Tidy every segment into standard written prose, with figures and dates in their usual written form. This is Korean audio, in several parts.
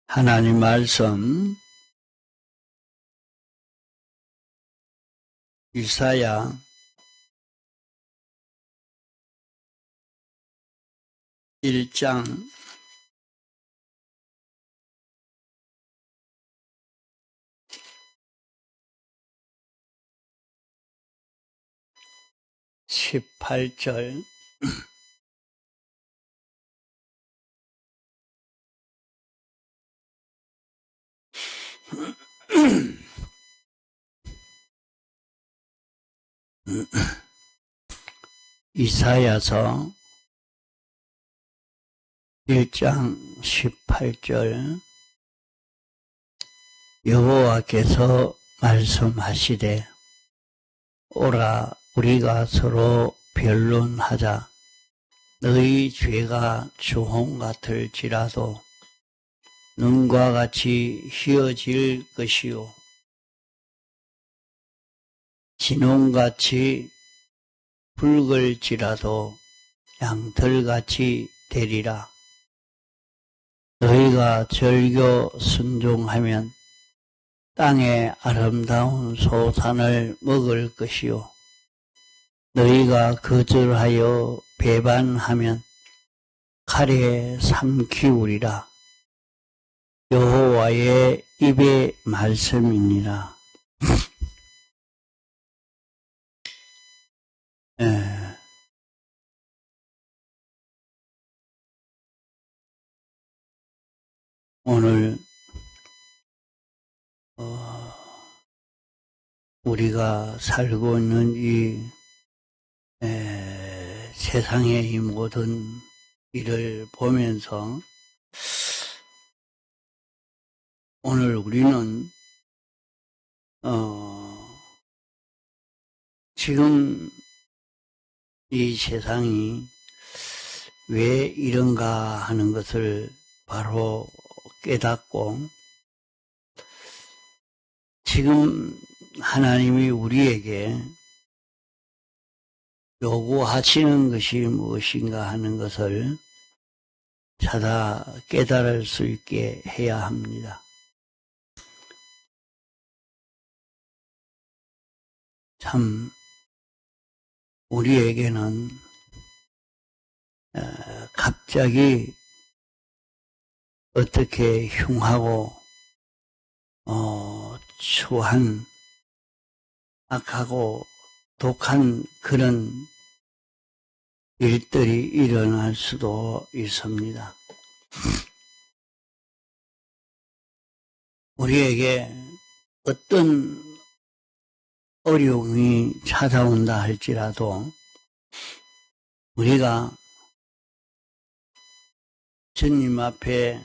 하나님 말씀 이사야 1장 18절 이사야서 1장 18절 여호와께서 말씀하시되 오라 우리가 서로 변론하자. 너희 죄가 주홍 같을지라도 눈과 같이 희어질 것이요 진홍같이 붉을지라도 양털같이 되리라. 너희가 절교 순종하면 땅의 아름다운 소산을 먹을 것이요 너희가 거절하여 배반하면 칼에 삼키우리라. 여호와의 입의 말씀이니라. 오늘 우리가 살고 있는 이 세상의 이 모든 일을 보면서 오늘 우리는 지금 이 세상이 왜 이런가 하는 것을 바로 깨닫고 지금 하나님이 우리에게 요구하시는 것이 무엇인가 하는 것을 찾아 깨달을 수 있게 해야 합니다. 참 우리에게는 갑자기 어떻게 흉하고 추한 악하고 독한 그런 일들이 일어날 수도 있습니다. 우리에게 어떤 어려움이 찾아온다 할지라도 우리가 주님 앞에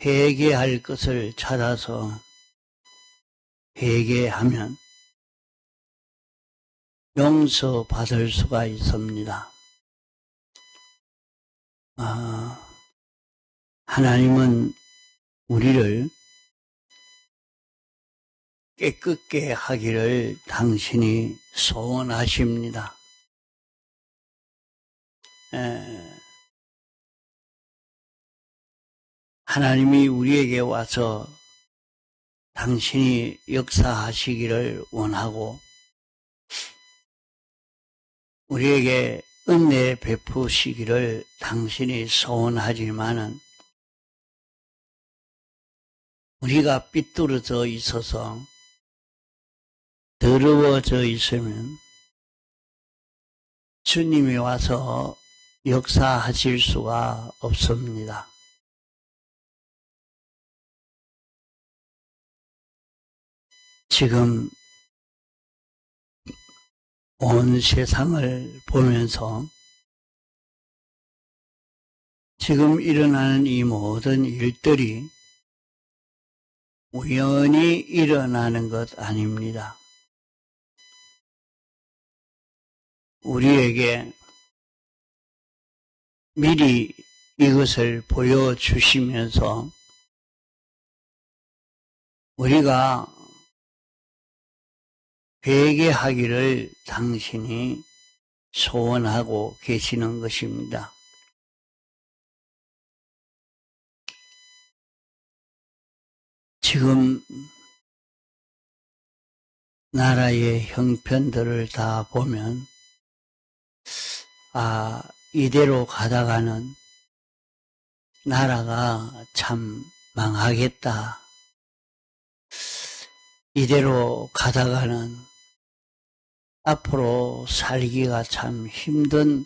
회개할 것을 찾아서 회개하면 용서받을 수가 있습니다. 하나님은 우리를 깨끗게 하기를 당신이 소원하십니다. 하나님이 우리에게 와서 당신이 역사하시기를 원하고 우리에게 은혜 베푸시기를 당신이 소원하지만은 우리가 삐뚤어져 있어서 더러워져 있으면 주님이 와서 역사하실 수가 없습니다. 지금 온 세상을 보면서 지금 일어나는 이 모든 일들이 우연히 일어나는 것 아닙니다. 우리에게 미리 이것을 보여주시면서 우리가 회개하기를 당신이 소원하고 계시는 것입니다. 지금 나라의 형편들을 다 보면 이대로 가다가는 나라가 참 망하겠다. 이대로 가다가는 앞으로 살기가 참 힘든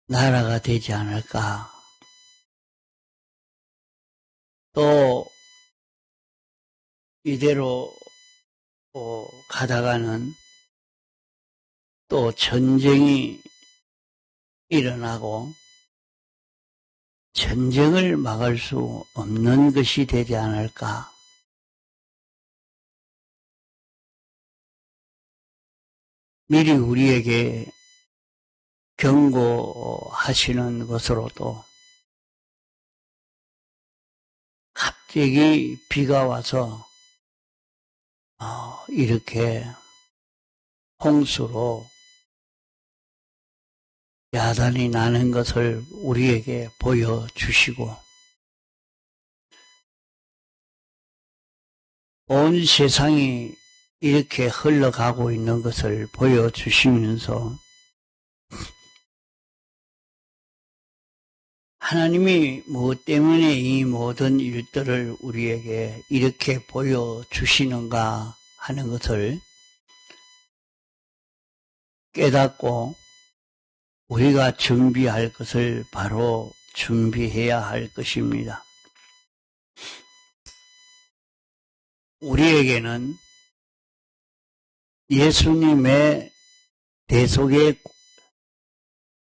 나라가 되지 않을까. 또 이대로 가다가는 또 전쟁이 일어나고 전쟁을 막을 수 없는 것이 되지 않을까. 미리 우리에게 경고하시는 것으로도 갑자기 비가 와서 이렇게 홍수로 야단이 나는 것을 우리에게 보여주시고 온 세상이 이렇게 흘러가고 있는 것을 보여주시면서 하나님이 무엇 때문에 이 모든 일들을 우리에게 이렇게 보여주시는가 하는 것을 깨닫고 우리가 준비할 것을 바로 준비해야 할 것입니다. 우리에게는 예수님의 대속의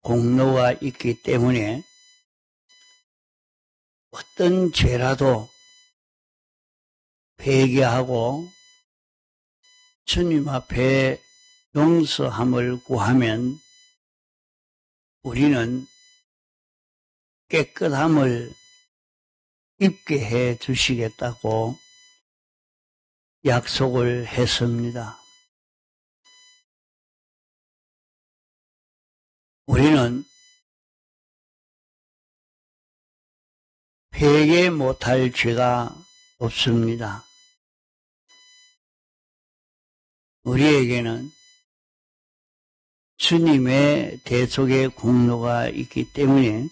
공로가 있기 때문에 어떤 죄라도 회개하고 주님 앞에 용서함을 구하면 우리는 깨끗함을 입게 해 주시겠다고 약속을 했습니다. 우리는 회개 못할 죄가 없습니다. 우리에게는 주님의 대속의 공로가 있기 때문에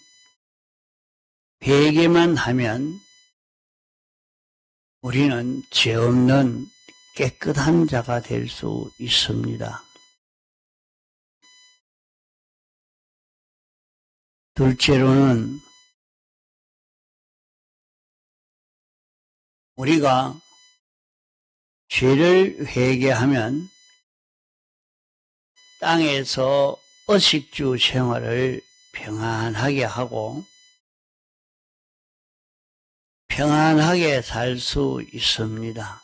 회개만 하면 우리는 죄 없는 깨끗한 자가 될 수 있습니다. 둘째로는 우리가 죄를 회개하면 땅에서 의식주 생활을 평안하게 하고 평안하게 살 수 있습니다.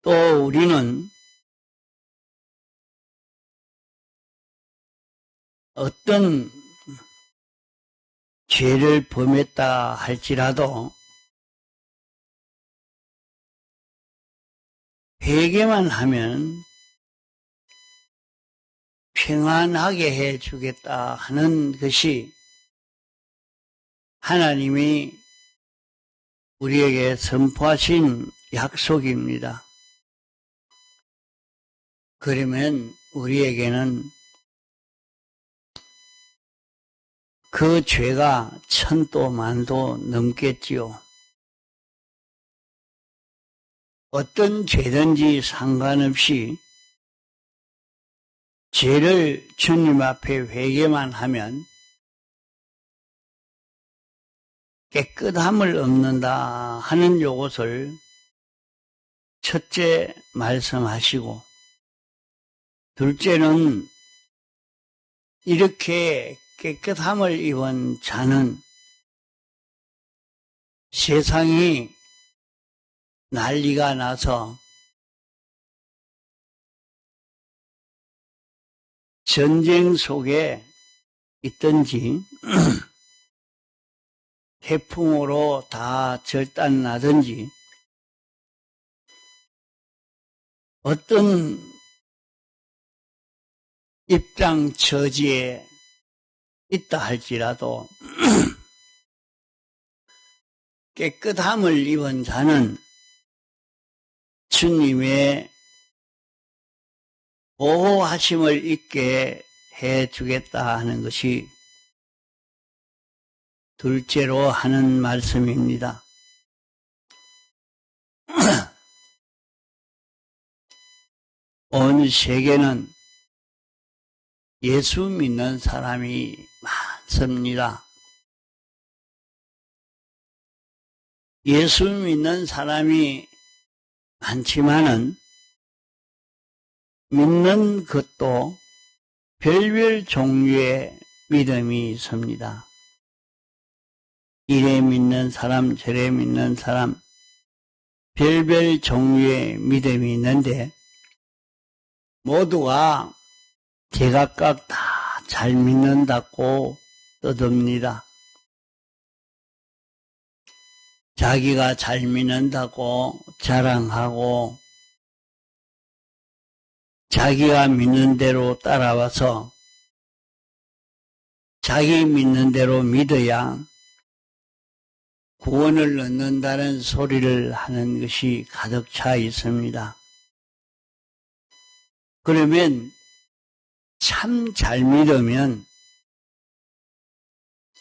또 우리는 어떤 죄를 범했다 할지라도 회개만 하면 평안하게 해주겠다 하는 것이 하나님이 우리에게 선포하신 약속입니다. 그러면 우리에게는 그 죄가 천도 만도 넘겠지요. 어떤 죄든지 상관없이 죄를 주님 앞에 회개만 하면 깨끗함을 얻는다 하는 요것을 첫째 말씀하시고, 둘째는 이렇게 깨끗함을 입은 자는 세상이 난리가 나서 전쟁 속에 있든지 태풍으로 다 절단나든지 어떤 입장 처지에 있다 할지라도 깨끗함을 입은 자는 주님의 보호하심을 잊게 해주겠다 하는 것이 둘째로 하는 말씀입니다. 온 세계는 예수 믿는 사람이 많습니다. 예수 믿는 사람이 많지만은 믿는 것도 별별 종류의 믿음이 있습니다. 이래 믿는 사람, 저래 믿는 사람, 별별 종류의 믿음이 있는데 모두가 제각각 다 잘 믿는다고 떠듭니다. 자기가 잘 믿는다고 자랑하고 자기가 믿는 대로 따라와서 자기 믿는 대로 믿어야 구원을 얻는다는 소리를 하는 것이 가득 차 있습니다. 그러면 참 잘 믿으면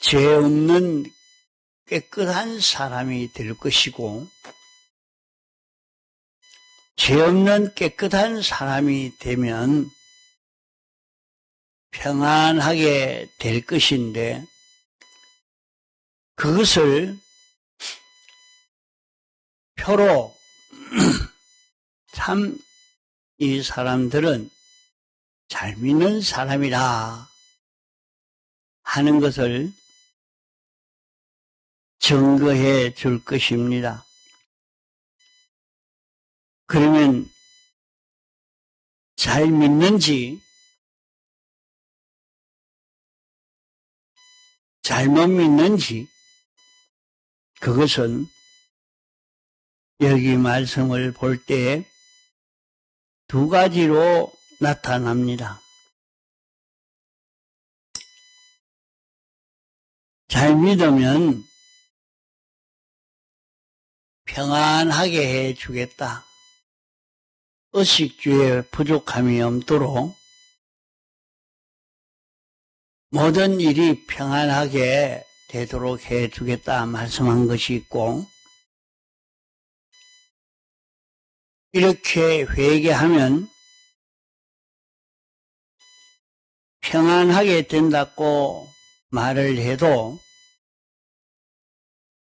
죄 없는 깨끗한 사람이 될 것이고 죄 없는 깨끗한 사람이 되면 평안하게 될 것인데 그것을 표로 참 이 사람들은 잘 믿는 사람이라 하는 것을 증거해 줄 것입니다. 그러면 잘 믿는지 잘못 믿는지 그것은 여기 말씀을 볼 때 두 가지로 나타납니다. 잘 믿으면 평안하게 해 주겠다. 의식주에 부족함이 없도록 모든 일이 평안하게 되도록 해 주겠다 말씀한 것이 있고 이렇게 회개하면 평안하게 된다고 말을 해도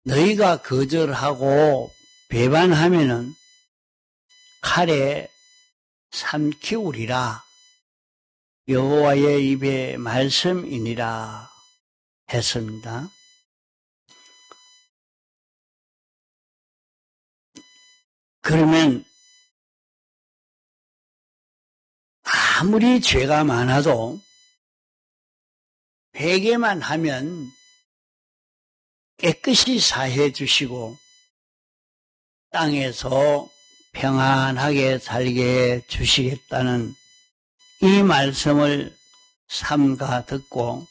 너희가 거절하고 배반하면은 칼에 삼키우리라 여호와의 입의 말씀이니라 했습니다. 그러면 아무리 죄가 많아도 회개만 하면 깨끗이 사해 주시고 땅에서 평안하게 살게 해 주시겠다는 이 말씀을 삼가 듣고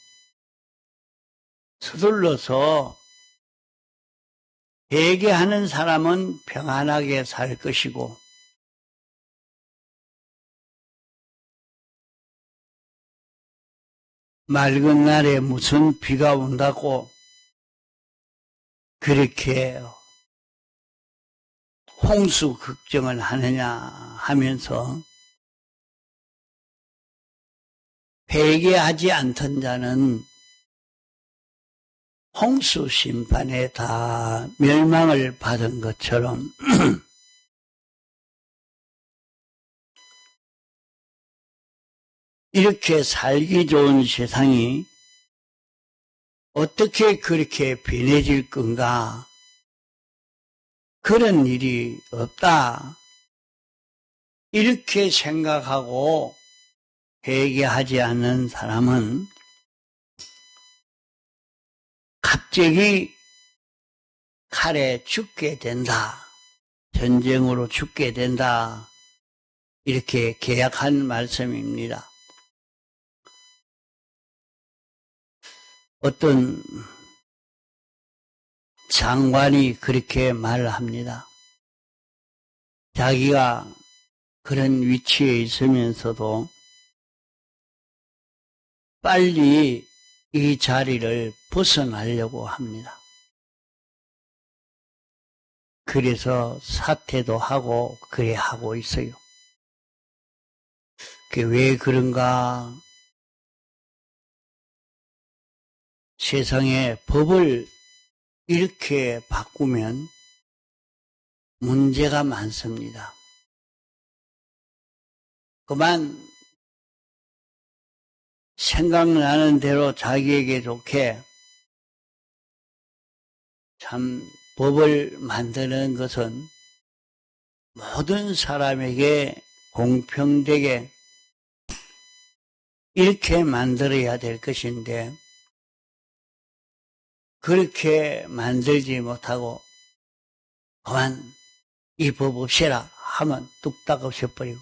서둘러서 회개하는 사람은 평안하게 살 것이고 맑은 날에 무슨 비가 온다고 그렇게 홍수 걱정을 하느냐 하면서 회개하지 않던 자는 홍수 심판에 다 멸망을 받은 것처럼 이렇게 살기 좋은 세상이 어떻게 그렇게 변해질 건가? 그런 일이 없다. 이렇게 생각하고 회개하지 않는 사람은 갑자기 칼에 죽게 된다. 전쟁으로 죽게 된다. 이렇게 계약한 말씀입니다. 어떤 장관이 그렇게 말합니다. 자기가 그런 위치에 있으면서도 빨리 이 자리를 벗어나려고 합니다. 그래서 사퇴도 하고 그래 하고 있어요. 그게 왜 그런가? 세상에 법을 이렇게 바꾸면 문제가 많습니다. 그만 생각나는 대로 자기에게 좋게 참 법을 만드는 것은 모든 사람에게 공평되게 이렇게 만들어야 될 것인데 그렇게 만들지 못하고 그만 이 법 없애라 하면 뚝딱 없애버리고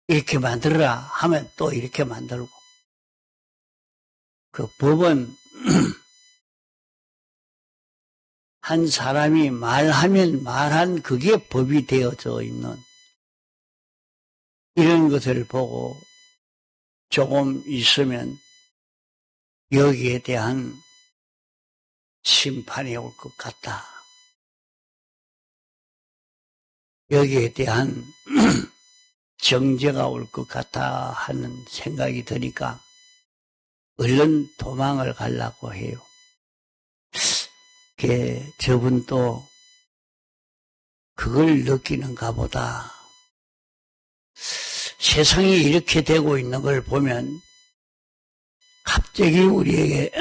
이렇게 만들어라 하면 또 이렇게 만들고 그 법은 한 사람이 말하면 말한 그게 법이 되어져 있는 이런 것을 보고 조금 있으면 여기에 대한 심판이 올 것 같다. 여기에 대한 정죄가 올 것 같다 하는 생각이 드니까 얼른 도망을 가려고 해요. 저분도 그걸 느끼는가 보다. 세상이 이렇게 되고 있는 걸 보면 갑자기 우리에게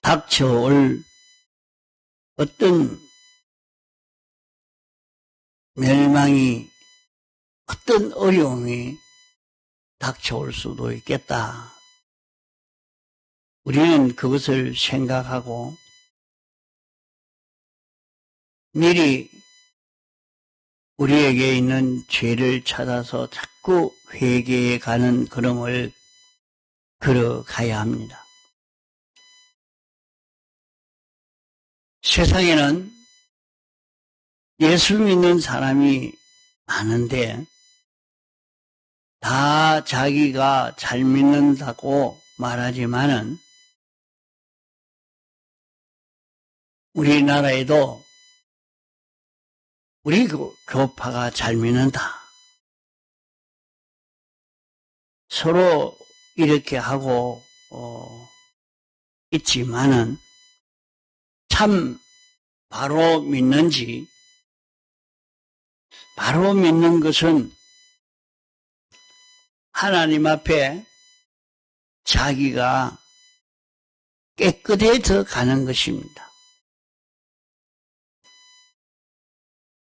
닥쳐올 어떤 멸망이 어떤 어려움이 닥쳐올 수도 있겠다. 우리는 그것을 생각하고 미리 우리에게 있는 죄를 찾아서 자꾸 회개해 가는 걸음을 걸어가야 합니다. 세상에는 예수 믿는 사람이 많은데 다 자기가 잘 믿는다고 말하지만은 우리나라에도 우리 교파가 잘 믿는다. 서로 이렇게 하고 있지만은 참 바로 믿는지 바로 믿는 것은 하나님 앞에 자기가 깨끗해져 가는 것입니다.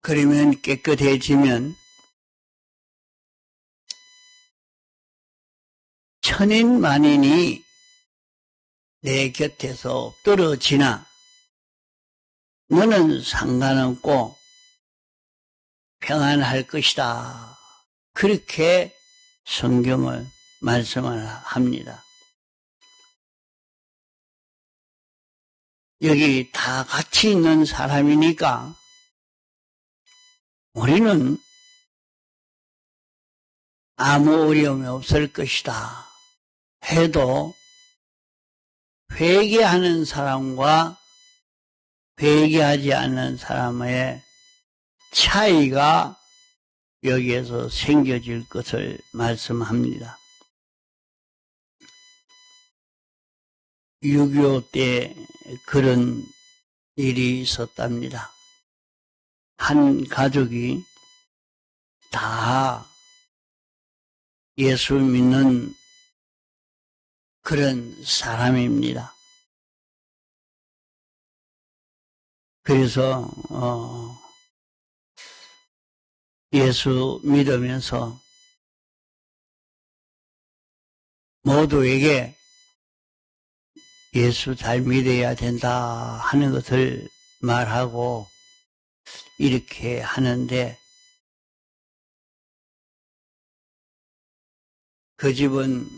그러면 깨끗해지면 천인 만인이 내 곁에서 떨어지나 너는 상관없고 평안할 것이다. 그렇게 성경을 말씀을 합니다. 여기 다 같이 있는 사람이니까 우리는 아무 어려움이 없을 것이다 해도 회개하는 사람과 회개하지 않는 사람의 차이가 여기에서 생겨질 것을 말씀합니다. 6.25 때 그런 일이 있었답니다. 한 가족이 다 예수 믿는 그런 사람입니다. 그래서 예수 믿으면서 모두에게 예수 잘 믿어야 된다 하는 것을 말하고 이렇게 하는데 그 집은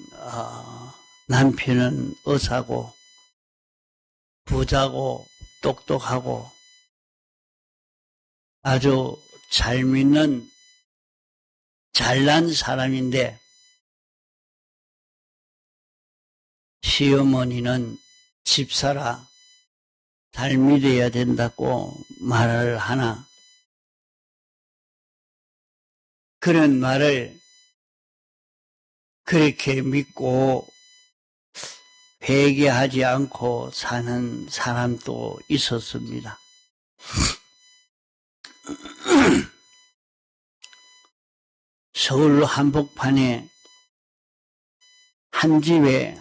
남편은 의사고 부자고 똑똑하고 아주 잘 믿는 잘난 사람인데 시어머니는 집사라 잘 믿어야 된다고 말을 하나 그런 말을 그렇게 믿고 회개하지 않고 사는 사람도 있었습니다. 서울 한복판에 한 집에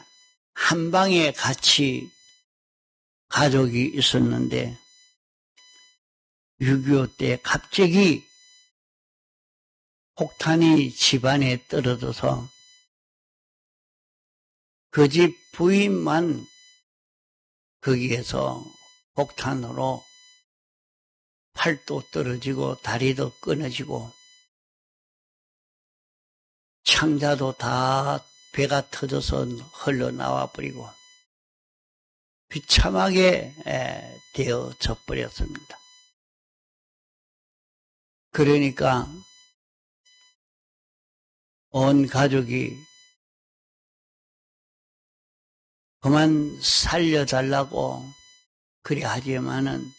한 방에 같이 가족이 있었는데 6.25 때 갑자기 폭탄이 집안에 떨어져서 그 집 부인만 거기에서 폭탄으로 팔도 떨어지고 다리도 끊어지고 창자도 다 배가 터져서 흘러나와 버리고 비참하게 되어져 버렸습니다. 그러니까 온 가족이 그만 살려달라고 그래 하지만은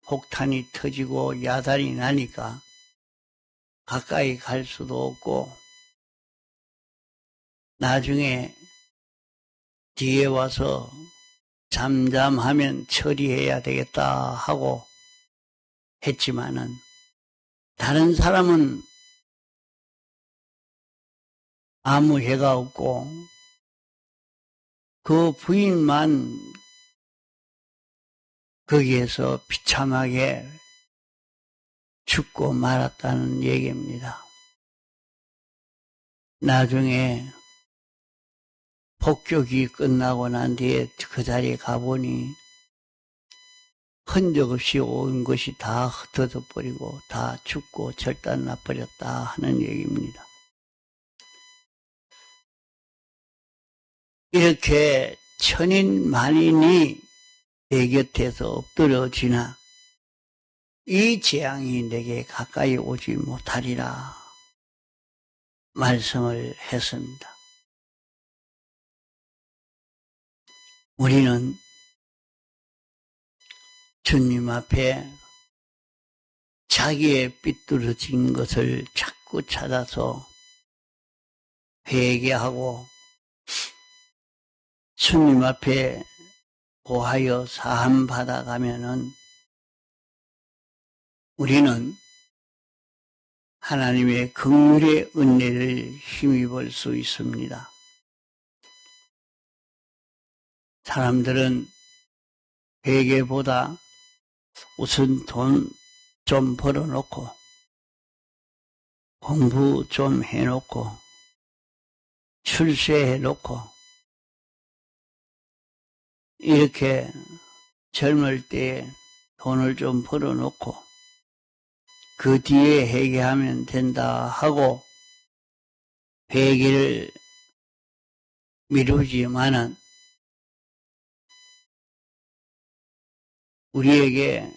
폭탄이 터지고 야단이 나니까 가까이 갈 수도 없고 나중에 뒤에 와서 잠잠하면 처리해야 되겠다 하고 했지만은 다른 사람은 아무 해가 없고 그 부인만 거기에서 비참하게 죽고 말았다는 얘기입니다. 나중에 폭격이 끝나고 난 뒤에 그 자리에 가보니 흔적 없이 온 것이 다 흩어져 버리고 다 죽고 절단 나버렸다 하는 얘기입니다. 이렇게 천인 만인이 내 곁에서 엎드려지나 이 재앙이 내게 가까이 오지 못하리라 말씀을 했습니다. 우리는 주님 앞에 자기의 삐뚤어진 것을 자꾸 찾아서 회개하고 주님 앞에 고하여 사함 받아가면은 우리는 하나님의 긍휼의 은혜를 힘입을 수 있습니다. 사람들은 회개보다 우선 돈 좀 벌어놓고 공부 좀 해놓고 출세해놓고 이렇게 젊을 때 돈을 좀 벌어놓고 그 뒤에 회개하면 된다 하고 회개를 미루지만은 우리에게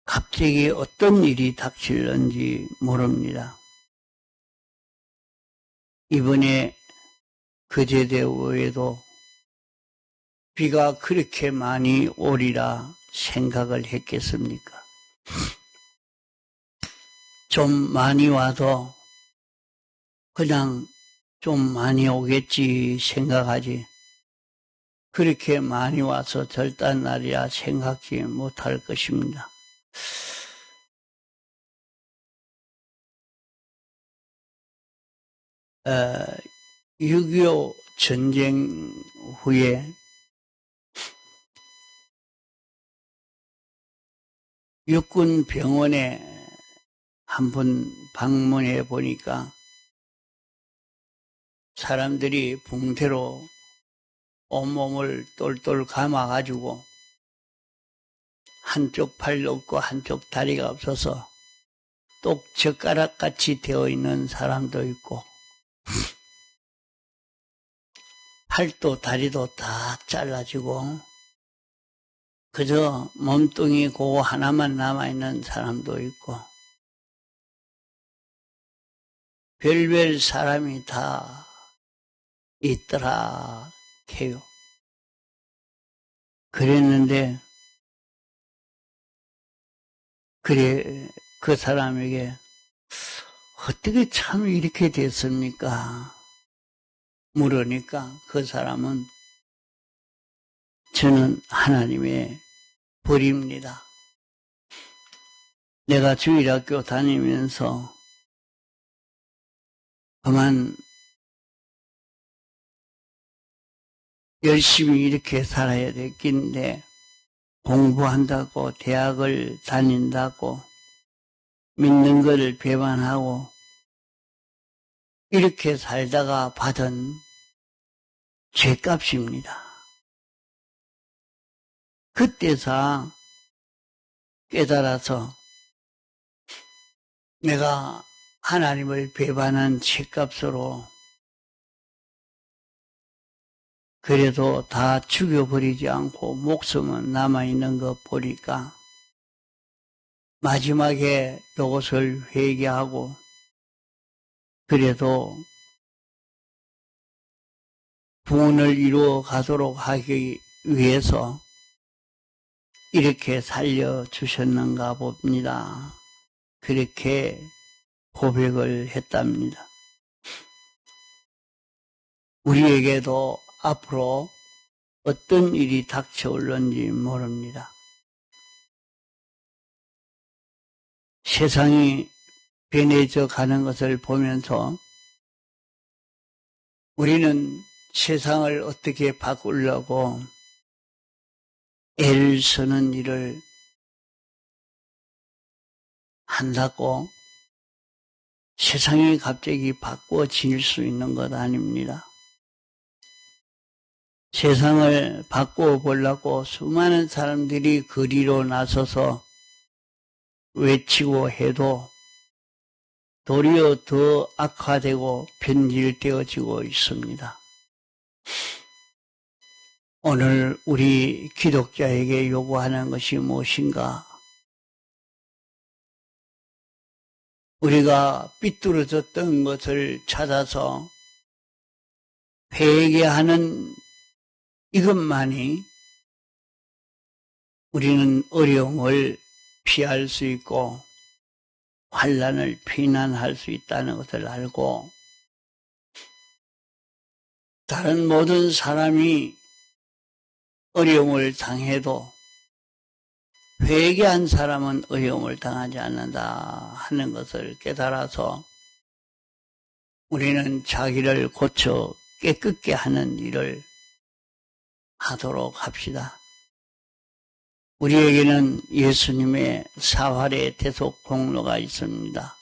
갑자기 어떤 일이 닥칠는지 모릅니다. 이번에 거제대교에도 비가 그렇게 많이 오리라 생각을 했겠습니까? 좀 많이 와도 그냥 좀 많이 오겠지 생각하지 그렇게 많이 와서 절단날이라 생각지 못할 것입니다. 6.25 전쟁 후에 육군 병원에 한번 방문해 보니까 사람들이 붕대로 온몸을 똘똘 감아가지고 한쪽 팔도 없고 한쪽 다리가 없어서 똑 젓가락같이 되어 있는 사람도 있고 팔도 다리도 다 잘라지고 그저 몸뚱이 그거 하나만 남아있는 사람도 있고 별별 사람이 다 있더라 해요. 그랬는데 그래 그 사람에게 어떻게 참 이렇게 됐습니까? 물으니까 그 사람은 저는 하나님의 벌입니다. 내가 주일학교 다니면서 그만 열심히 이렇게 살아야 됐긴데 공부한다고 대학을 다닌다고 믿는 것을 배반하고 이렇게 살다가 받은 죄값입니다. 그때서 깨달아서 내가 하나님을 배반한 죄값으로 그래도 다 죽여버리지 않고 목숨은 남아있는 거 보니까 마지막에 이것을 회개하고 그래도 구원을 이루어 가도록 하기 위해서 이렇게 살려주셨는가 봅니다. 그렇게 고백을 했답니다. 우리에게도 앞으로 어떤 일이 닥쳐올는지 모릅니다. 세상이 변해져 가는 것을 보면서 우리는 세상을 어떻게 바꾸려고 애를 쓰는 일을 한다고 세상이 갑자기 바꿔질 수 있는 것 아닙니다. 세상을 바꾸어 보려고 수많은 사람들이 거리로 나서서 외치고 해도 도리어 더 악화되고 변질되어지고 있습니다. 오늘 우리 기독자에게 요구하는 것이 무엇인가? 우리가 삐뚤어졌던 것을 찾아서 회개하는 이것만이 우리는 어려움을 피할 수 있고 환난을 피난할 수 있다는 것을 알고 다른 모든 사람이 어려움을 당해도 회개한 사람은 어려움을 당하지 않는다 하는 것을 깨달아서 우리는 자기를 고쳐 깨끗게 하는 일을 하도록 합시다. 우리에게는 예수님의 사활의 대속 공로가 있습니다.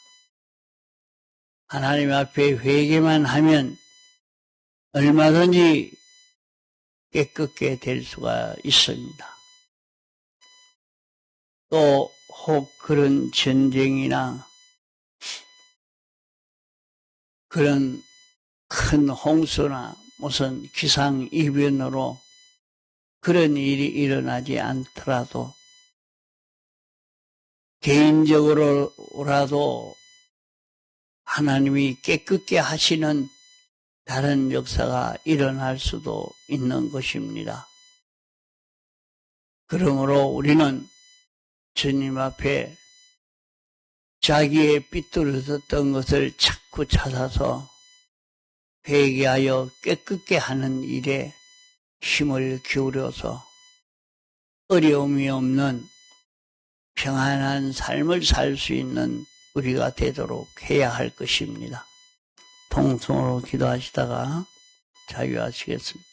하나님 앞에 회개만 하면 얼마든지 깨끗게 될 수가 있습니다. 또 혹 그런 전쟁이나 그런 큰 홍수나 무슨 기상이변으로 그런 일이 일어나지 않더라도 개인적으로라도 하나님이 깨끗게 하시는 다른 역사가 일어날 수도 있는 것입니다. 그러므로 우리는 주님 앞에 자기의 삐뚤어졌던 것을 자꾸 찾아서 회개하여 깨끗게 하는 일에 힘을 기울여서 어려움이 없는 평안한 삶을 살 수 있는 우리가 되도록 해야 할 것입니다. 통성으로 기도하시다가 자유하시겠습니다.